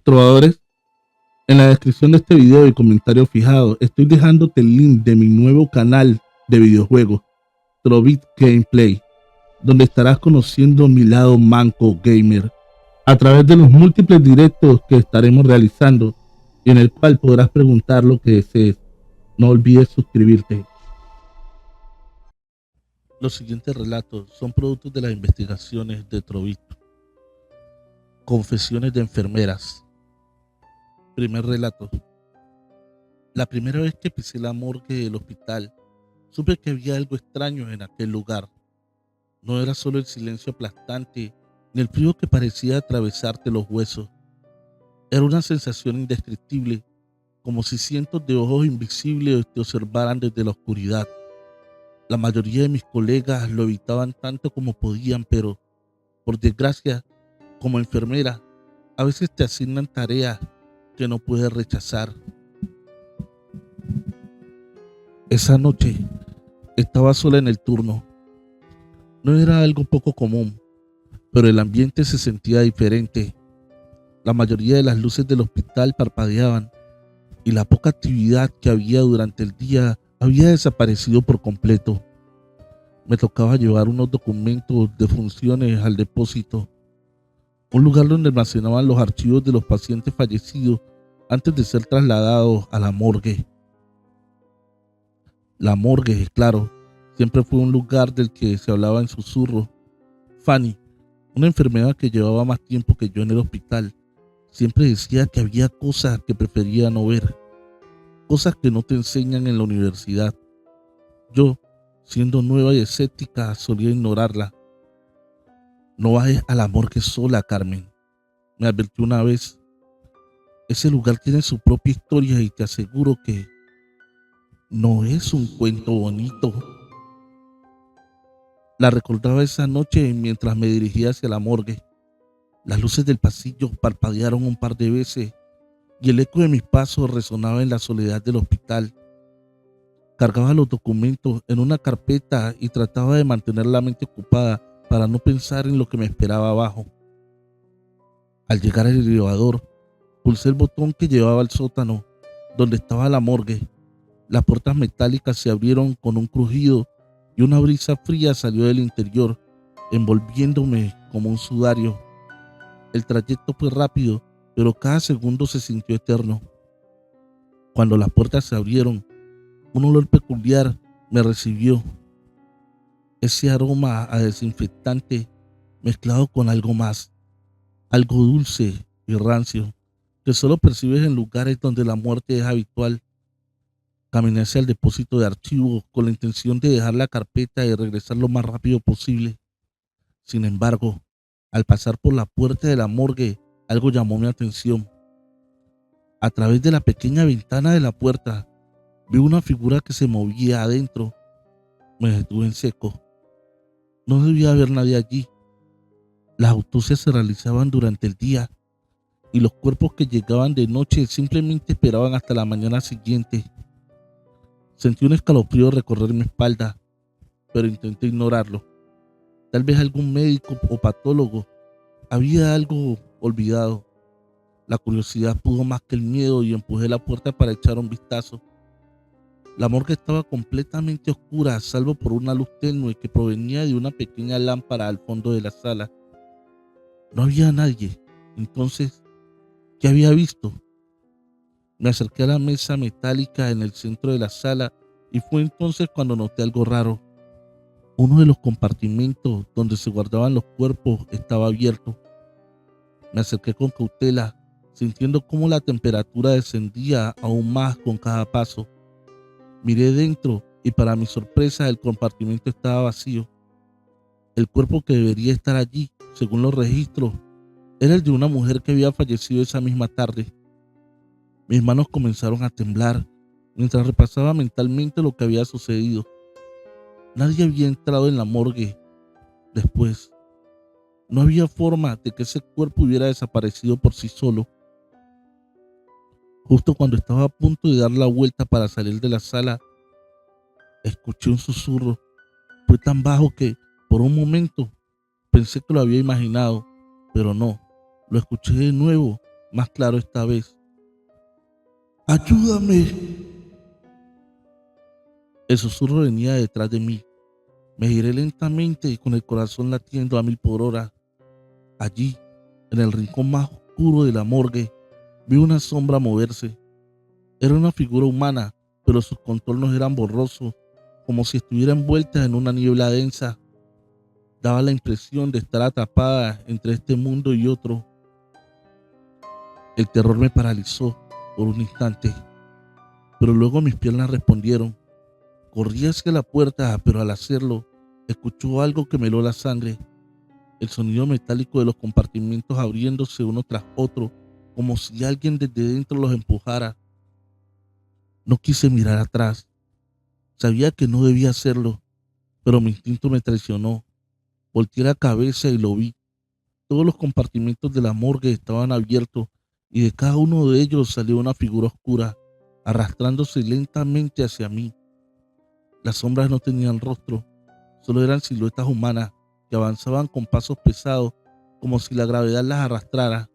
Trovadores, en la descripción de este video y comentario fijado, estoy dejándote el link de mi nuevo canal de videojuegos, Trovit Gameplay, donde estarás conociendo mi lado manco gamer, a través de los múltiples directos que estaremos realizando y en el cual podrás preguntar lo que desees. No olvides suscribirte. Los siguientes relatos son productos de las investigaciones de Trovit. Confesiones de enfermeras. Primer relato. La primera vez que pisé la morgue del hospital, supe que había algo extraño en aquel lugar. No era solo el silencio aplastante ni el frío que parecía atravesarte los huesos. Era una sensación indescriptible, como si cientos de ojos invisibles te observaran desde la oscuridad. La mayoría de mis colegas lo evitaban tanto como podían, pero, por desgracia, como enfermera, a veces te asignan tareas que no puedes rechazar. Esa noche estaba sola en el turno. No era algo poco común, pero el ambiente se sentía diferente. La mayoría de las luces del hospital parpadeaban y la poca actividad que había durante el día había desaparecido por completo. Me tocaba llevar unos documentos de funciones al depósito, un lugar donde almacenaban los archivos de los pacientes fallecidos antes de ser trasladados a la morgue. La morgue, claro, siempre fue un lugar del que se hablaba en susurro. Fanny, una enfermera que llevaba más tiempo que yo en el hospital, siempre decía que había cosas que prefería no ver, cosas que no te enseñan en la universidad. Yo, siendo nueva y escéptica, solía ignorarla. No vayas a la morgue sola, Carmen, me advirtió una vez. Ese lugar tiene su propia historia y te aseguro que no es un cuento bonito. La recordaba esa noche mientras me dirigía hacia la morgue. Las luces del pasillo parpadearon un par de veces y el eco de mis pasos resonaba en la soledad del hospital. Cargaba los documentos en una carpeta y trataba de mantener la mente ocupada para no pensar en lo que me esperaba abajo. Al llegar al elevador, pulsé el botón que llevaba al sótano, donde estaba la morgue. Las puertas metálicas se abrieron con un crujido y una brisa fría salió del interior, envolviéndome como un sudario. El trayecto fue rápido, pero cada segundo se sintió eterno. Cuando las puertas se abrieron, un olor peculiar me recibió. Ese aroma a desinfectante mezclado con algo más, algo dulce y rancio, que solo percibes en lugares donde la muerte es habitual. Caminé hacia el depósito de archivos con la intención de dejar la carpeta y regresar lo más rápido posible. Sin embargo, al pasar por la puerta de la morgue, algo llamó mi atención. A través de la pequeña ventana de la puerta, vi una figura que se movía adentro. Me detuve en seco. No debía haber nadie allí. Las autopsias se realizaban durante el día y los cuerpos que llegaban de noche simplemente esperaban hasta la mañana siguiente. Sentí un escalofrío recorrer mi espalda, pero intenté ignorarlo. Tal vez algún médico o patólogo. Había algo olvidado. La curiosidad pudo más que el miedo y empujé la puerta para echar un vistazo. La morgue estaba completamente oscura, salvo por una luz tenue que provenía de una pequeña lámpara al fondo de la sala. No había nadie. Entonces, ¿qué había visto? Me acerqué a la mesa metálica en el centro de la sala y fue entonces cuando noté algo raro. Uno de los compartimentos donde se guardaban los cuerpos estaba abierto. Me acerqué con cautela, sintiendo cómo la temperatura descendía aún más con cada paso. Miré dentro y para mi sorpresa el compartimento estaba vacío. El cuerpo que debería estar allí, según los registros, era el de una mujer que había fallecido esa misma tarde. Mis manos comenzaron a temblar mientras repasaba mentalmente lo que había sucedido. Nadie había entrado en la morgue después. No había forma de que ese cuerpo hubiera desaparecido por sí solo. Justo cuando estaba a punto de dar la vuelta para salir de la sala, escuché un susurro. Fue tan bajo que, por un momento, pensé que lo había imaginado, pero no. Lo escuché de nuevo más claro esta vez. ¡Ayúdame! El susurro venía detrás de mí. Me giré lentamente y con el corazón latiendo a 1000 por hora. Allí, en el rincón más oscuro de la morgue, vi una sombra moverse. Era una figura humana, pero sus contornos eran borrosos, como si estuviera envuelta en una niebla densa. Daba la impresión de estar atrapada entre este mundo y otro. El terror me paralizó por un instante, pero luego mis piernas respondieron. Corrí hacia la puerta, pero al hacerlo, escuchó algo que me heló la sangre. El sonido metálico de los compartimentos abriéndose uno tras otro, como si alguien desde dentro los empujara. No quise mirar atrás. Sabía que no debía hacerlo, pero mi instinto me traicionó. Volteé la cabeza y lo vi. Todos los compartimentos de la morgue estaban abiertos y de cada uno de ellos salió una figura oscura, arrastrándose lentamente hacia mí. Las sombras no tenían rostro, solo eran siluetas humanas que avanzaban con pasos pesados, como si la gravedad las arrastrara.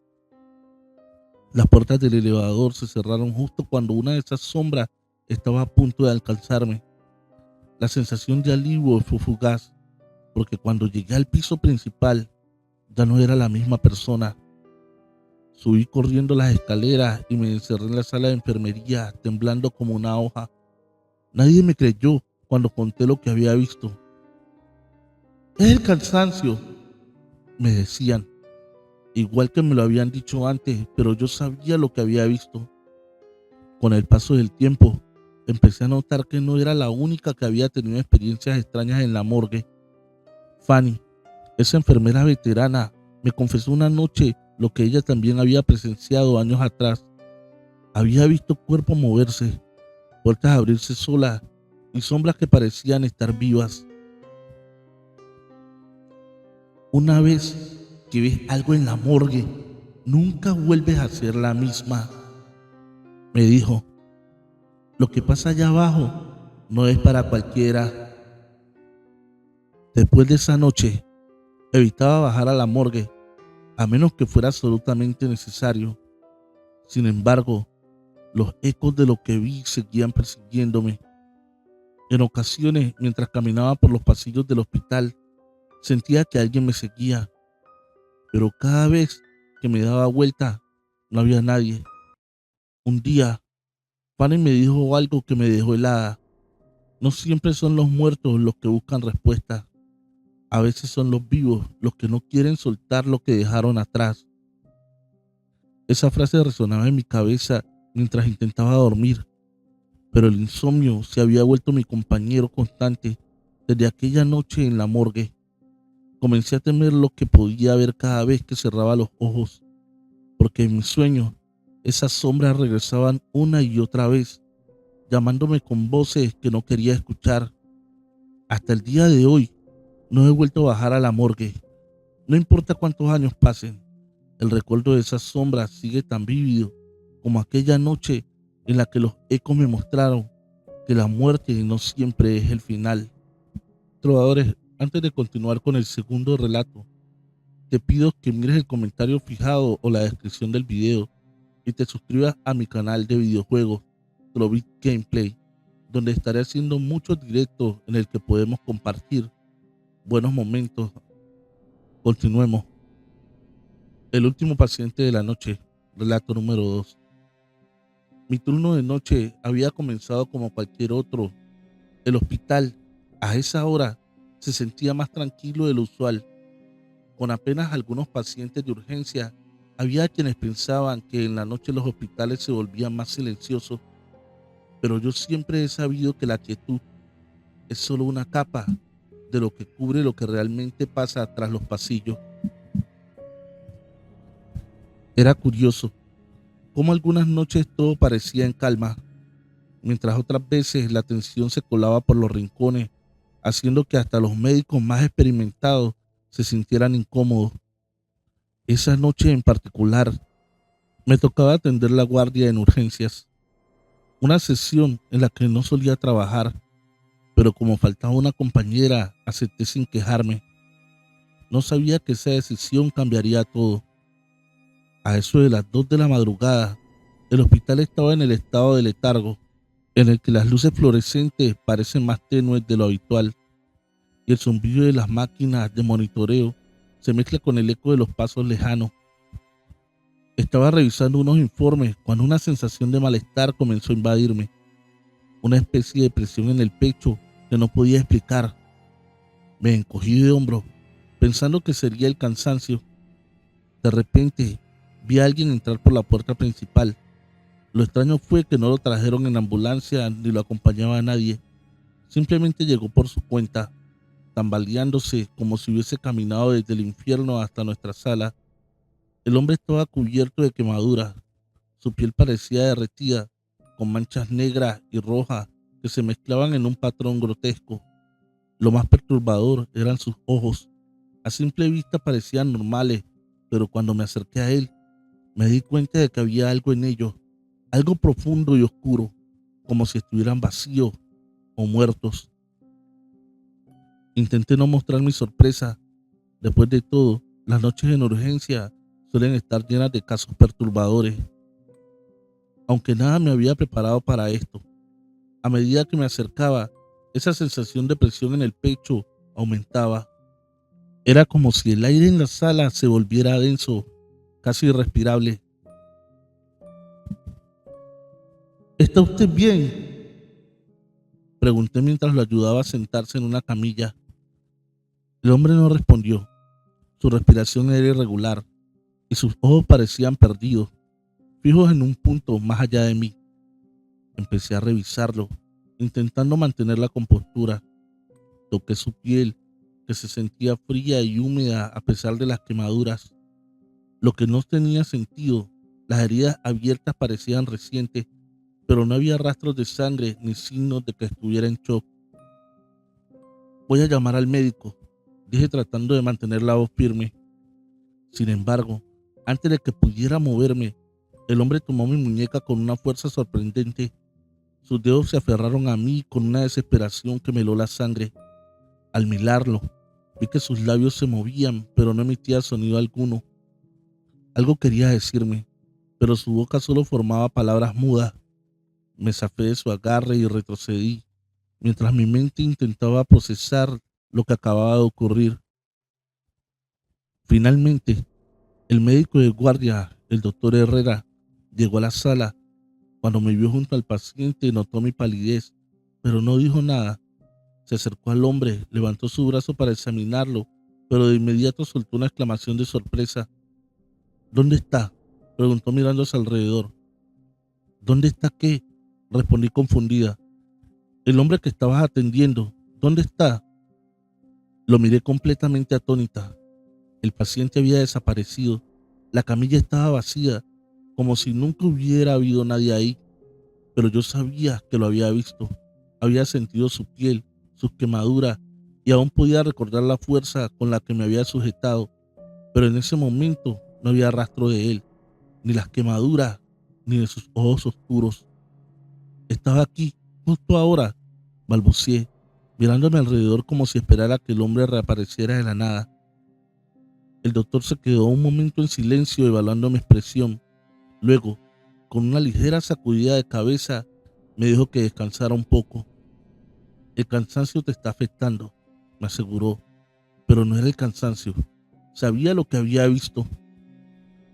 Las puertas del elevador se cerraron justo cuando una de esas sombras estaba a punto de alcanzarme. La sensación de alivio fue fugaz, porque cuando llegué al piso principal, ya no era la misma persona. Subí corriendo las escaleras y me encerré en la sala de enfermería, temblando como una hoja. Nadie me creyó cuando conté lo que había visto. Es el cansancio, me decían, igual que me lo habían dicho antes, pero yo sabía lo que había visto. Con el paso del tiempo, empecé a notar que no era la única que había tenido experiencias extrañas en la morgue. Fanny, esa enfermera veterana, me confesó una noche lo que ella también había presenciado años atrás. Había visto cuerpos moverse, puertas abrirse solas y sombras que parecían estar vivas. Una vez que ves algo en la morgue, nunca vuelves a ser la misma, me dijo. Lo que pasa allá abajo no es para cualquiera. Después de esa noche, evitaba bajar a la morgue, a menos que fuera absolutamente necesario. Sin embargo, los ecos de lo que vi seguían persiguiéndome. En ocasiones, mientras caminaba por los pasillos del hospital, sentía que alguien me seguía, pero cada vez que me daba vuelta, no había nadie. Un día, Fanny me dijo algo que me dejó helada. No siempre son los muertos los que buscan respuestas. A veces son los vivos los que no quieren soltar lo que dejaron atrás. Esa frase resonaba en mi cabeza mientras intentaba dormir, pero el insomnio se había vuelto mi compañero constante desde aquella noche en la morgue. Comencé a temer lo que podía ver cada vez que cerraba los ojos, porque en mis sueños esas sombras regresaban una y otra vez, llamándome con voces que no quería escuchar. Hasta el día de hoy no he vuelto a bajar a la morgue. No importa cuántos años pasen, el recuerdo de esas sombras sigue tan vívido como aquella noche en la que los ecos me mostraron que la muerte no siempre es el final. Trovadores, antes de continuar con el segundo relato, te pido que mires el comentario fijado o la descripción del video y te suscribas a mi canal de videojuegos, Trovit Gameplay, donde estaré haciendo muchos directos en el que podemos compartir buenos momentos. Continuemos. El último paciente de la noche, relato número 2. Mi turno de noche había comenzado como cualquier otro. El hospital, a esa hora, se sentía más tranquilo de lo usual. Con apenas algunos pacientes de urgencia, había quienes pensaban que en la noche los hospitales se volvían más silenciosos, pero yo siempre he sabido que la quietud es solo una capa de lo que cubre lo que realmente pasa tras los pasillos. Era curioso cómo algunas noches todo parecía en calma, mientras otras veces la tensión se colaba por los rincones, haciendo que hasta los médicos más experimentados se sintieran incómodos. Esa noche en particular, me tocaba atender la guardia en urgencias, una sesión en la que no solía trabajar, pero como faltaba una compañera, acepté sin quejarme. No sabía que esa decisión cambiaría todo. A eso de las 2 de la madrugada, el hospital estaba en el estado de letargo, en el que las luces fluorescentes parecen más tenues de lo habitual y el zumbido de las máquinas de monitoreo se mezcla con el eco de los pasos lejanos. Estaba revisando unos informes cuando una sensación de malestar comenzó a invadirme, una especie de presión en el pecho que no podía explicar. Me encogí de hombros, pensando que sería el cansancio. De repente, vi a alguien entrar por la puerta principal. Lo extraño fue que no lo trajeron en ambulancia ni lo acompañaba a nadie. Simplemente llegó por su cuenta, tambaleándose como si hubiese caminado desde el infierno hasta nuestra sala. El hombre estaba cubierto de quemaduras. Su piel parecía derretida, con manchas negras y rojas que se mezclaban en un patrón grotesco. Lo más perturbador eran sus ojos. A simple vista parecían normales, pero cuando me acerqué a él, me di cuenta de que había algo en ellos, algo profundo y oscuro, como si estuvieran vacíos o muertos. Intenté no mostrar mi sorpresa. Después de todo, las noches en urgencia suelen estar llenas de casos perturbadores. Aunque nada me había preparado para esto, a medida que me acercaba, esa sensación de presión en el pecho aumentaba. Era como si el aire en la sala se volviera denso, casi irrespirable. ¿Está usted bien?, pregunté mientras lo ayudaba a sentarse en una camilla. El hombre no respondió. Su respiración era irregular y sus ojos parecían perdidos, fijos en un punto más allá de mí. Empecé a revisarlo, intentando mantener la compostura. Toqué su piel, que se sentía fría y húmeda a pesar de las quemaduras. Lo que no tenía sentido, las heridas abiertas parecían recientes, pero no había rastros de sangre ni signos de que estuviera en shock. Voy a llamar al médico, dije tratando de mantener la voz firme. Sin embargo, antes de que pudiera moverme, el hombre tomó mi muñeca con una fuerza sorprendente. Sus dedos se aferraron a mí con una desesperación que me heló la sangre. Al mirarlo, vi que sus labios se movían, pero no emitía sonido alguno. Algo quería decirme, pero su boca solo formaba palabras mudas. Me zafé de su agarre y retrocedí, mientras mi mente intentaba procesar lo que acababa de ocurrir. Finalmente, el médico de guardia, el doctor Herrera, llegó a la sala. Cuando me vio junto al paciente, notó mi palidez, pero no dijo nada. Se acercó al hombre, levantó su brazo para examinarlo, pero de inmediato soltó una exclamación de sorpresa. ¿Dónde está?, preguntó mirando a su alrededor. ¿Dónde está qué?, respondí confundida. El hombre que estabas atendiendo, ¿dónde está? Lo miré completamente atónita. El paciente había desaparecido. La camilla estaba vacía, como si nunca hubiera habido nadie ahí. Pero yo sabía que lo había visto. Había sentido su piel, sus quemaduras, y aún podía recordar la fuerza con la que me había sujetado. Pero en ese momento no había rastro de él, ni las quemaduras, ni de sus ojos oscuros. Estaba aquí, justo ahora, balbuceé, mirando a mi alrededor como si esperara que el hombre reapareciera de la nada. El doctor se quedó un momento en silencio evaluando mi expresión. Luego, con una ligera sacudida de cabeza, me dijo que descansara un poco. El cansancio te está afectando, me aseguró, pero no era el cansancio. Sabía lo que había visto.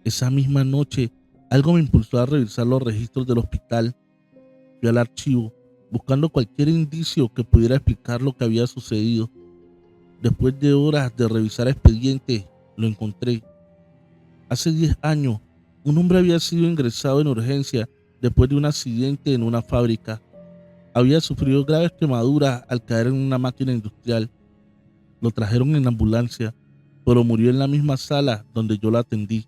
Esa misma noche, algo me impulsó a revisar los registros del hospital. Fui al archivo, buscando cualquier indicio que pudiera explicar lo que había sucedido. Después de horas de revisar expedientes, lo encontré. Hace 10 años, un hombre había sido ingresado en urgencia después de un accidente en una fábrica. Había sufrido graves quemaduras al caer en una máquina industrial. Lo trajeron en ambulancia, pero murió en la misma sala donde yo lo atendí.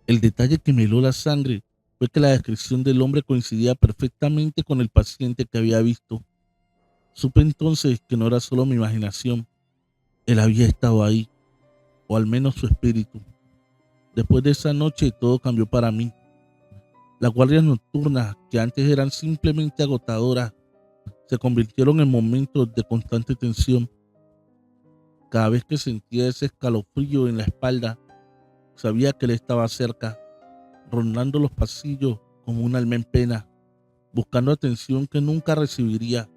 El detalle que me heló la sangre fue que la descripción del hombre coincidía perfectamente con el paciente que había visto. Supe entonces que no era solo mi imaginación. Él había estado ahí, o al menos su espíritu. Después de esa noche todo cambió para mí. Las guardias nocturnas, que antes eran simplemente agotadoras, se convirtieron en momentos de constante tensión. Cada vez que sentía ese escalofrío en la espalda, Sabía que él estaba cerca, rondando los pasillos como un alma en pena, buscando atención que nunca recibiría.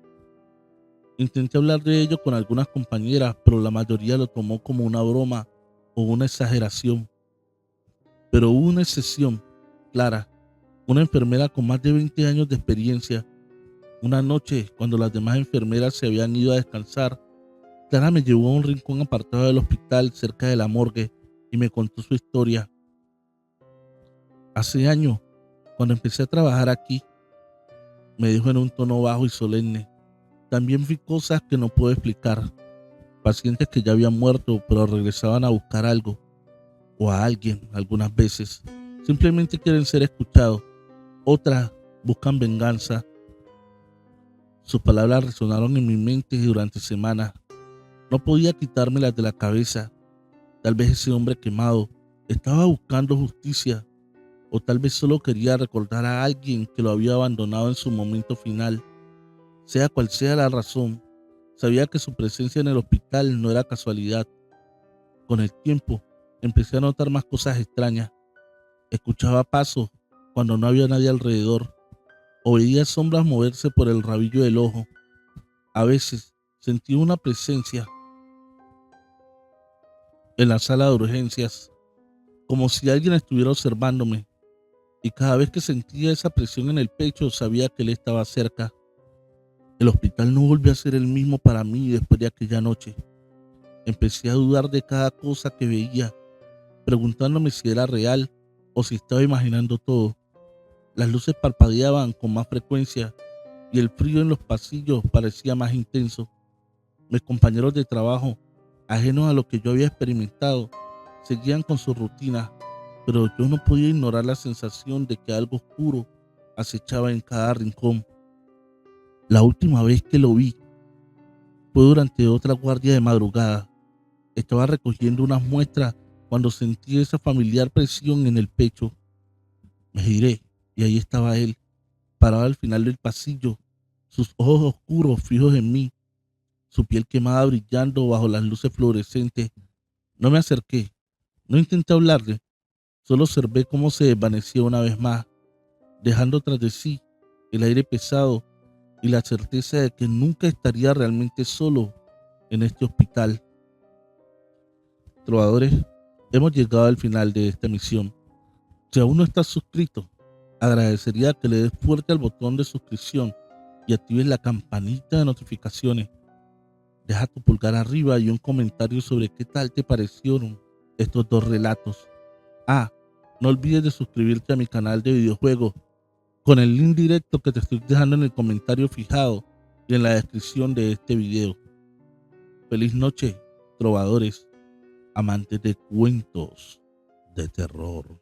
Intenté hablar de ello con algunas compañeras, pero la mayoría lo tomó como una broma o una exageración. Pero hubo una excepción, Clara, una enfermera con más de 20 años de experiencia. Una noche, cuando las demás enfermeras se habían ido a descansar, Clara me llevó a un rincón apartado del hospital cerca de la morgue y me contó su historia. Hace años, cuando empecé a trabajar aquí, me dijo en un tono bajo y solemne, también vi cosas que no puedo explicar. Pacientes que ya habían muerto pero regresaban a buscar algo o a alguien algunas veces. Simplemente quieren ser escuchados. Otras buscan venganza. Sus palabras resonaron en mi mente durante semanas. No podía quitármelas de la cabeza. Tal vez ese hombre quemado estaba buscando justicia o tal vez solo quería recordar a alguien que lo había abandonado en su momento final. Sea cual sea la razón, sabía que su presencia en el hospital no era casualidad. Con el tiempo, empecé a notar más cosas extrañas. Escuchaba pasos cuando no había nadie alrededor, o veía sombras moverse por el rabillo del ojo. A veces sentía una presencia en la sala de urgencias, como si alguien estuviera observándome, y cada vez que sentía esa presión en el pecho sabía que él estaba cerca. El hospital no volvió a ser el mismo para mí después de aquella noche. Empecé a dudar de cada cosa que veía, preguntándome si era real o si estaba imaginando todo. Las luces parpadeaban con más frecuencia y el frío en los pasillos parecía más intenso. Mis compañeros de trabajo, ajenos a lo que yo había experimentado, seguían con su rutina, pero yo no podía ignorar la sensación de que algo oscuro acechaba en cada rincón. La última vez que lo vi fue durante otra guardia de madrugada. Estaba recogiendo unas muestras cuando sentí esa familiar presión en el pecho. Me giré y ahí estaba él, parado al final del pasillo, sus ojos oscuros fijos en mí, su piel quemada brillando bajo las luces fluorescentes. No me acerqué, no intenté hablarle, solo observé cómo se desvanecía una vez más, dejando tras de sí el aire pesado y la certeza de que nunca estaría realmente solo en este hospital. Trovadores, hemos llegado al final de esta misión. Si aún no estás suscrito, agradecería que le des fuerte al botón de suscripción y actives la campanita de notificaciones. Deja tu pulgar arriba y un comentario sobre qué tal te parecieron estos dos relatos. No olvides de suscribirte a mi canal de videojuegos con el link directo que te estoy dejando en el comentario fijado y en la descripción de este video. Feliz noche, trovadores, amantes de cuentos de terror.